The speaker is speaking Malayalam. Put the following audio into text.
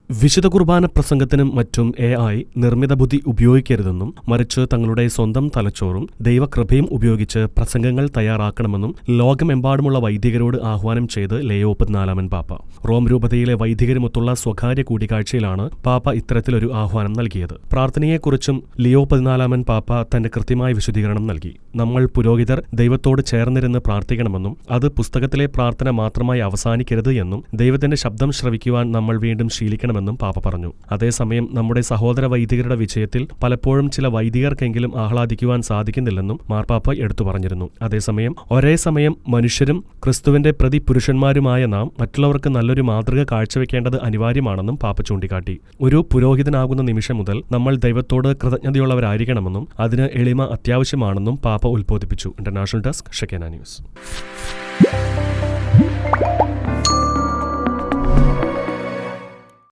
വിശുദ്ധ കുർബാന പ്രസംഗത്തിനും മറ്റും AI നിർമ്മിത ബുദ്ധി ഉപയോഗിക്കരുതെന്നും മറിച്ച് തങ്ങളുടെ സ്വന്തം തലച്ചോറും ദൈവകൃപയും ഉപയോഗിച്ച് പ്രസംഗങ്ങൾ തയ്യാറാക്കണമെന്നും ലോകമെമ്പാടുമുള്ള വൈദികരോട് ആഹ്വാനം ചെയ്ത് ലിയോ 14 പാപ്പ. റോം രൂപതയിലെ വൈദികരുമൊത്തുള്ള സ്വകാര്യ കൂടിക്കാഴ്ചയിലാണ് പാപ്പ ഇത്തരത്തിലൊരു ആഹ്വാനം നൽകിയത്. പ്രാർത്ഥനയെക്കുറിച്ചും ലിയോ 14 പാപ്പ തന്റെ കൃത്യമായ വിശദീകരണം നൽകി. നമ്മൾ പുരോഹിതർ ദൈവത്തോട് ചേർന്നിരുന്ന് പ്രാർത്ഥിക്കണമെന്നും അത് പുസ്തകത്തിലെ പ്രാർത്ഥന മാത്രമായി അവസാനിക്കരുത് എന്നും ദൈവത്തിന്റെ ശബ്ദം ശ്രവിക്കുവാൻ നമ്മൾ വീണ്ടും ശീലിക്കണമെന്നും പാപ്പ പറഞ്ഞു. അതേസമയം നമ്മുടെ സഹോദര വൈദികരുടെ വിജയത്തിൽ പലപ്പോഴും ചില വൈദികർക്കെങ്കിലും ആഹ്ലാദിക്കുവാൻ സാധിക്കുന്നില്ലെന്നും മാർപ്പാപ്പ എടുത്തു പറഞ്ഞിരുന്നു. അതേസമയം ഒരേ സമയം മനുഷ്യരും ക്രിസ്തുവിന്റെ പ്രതിപുരുഷന്മാരുമായ നാം മറ്റുള്ളവർക്ക് നല്ലൊരു മാതൃക കാഴ്ചവെക്കേണ്ടത് അനിവാര്യമാണെന്നും പാപ്പ ചൂണ്ടിക്കാട്ടി. ഒരു പുരോഹിതനാകുന്ന നിമിഷം മുതൽ നമ്മൾ ദൈവത്തോട് കൃതജ്ഞതയുള്ളവരായിരിക്കണമെന്നും അതിന് എളിമ അത്യാവശ്യമാണെന്നും പാപ്പ ഉത്ബോധിപ്പിച്ചു. International desk, Shekinah news.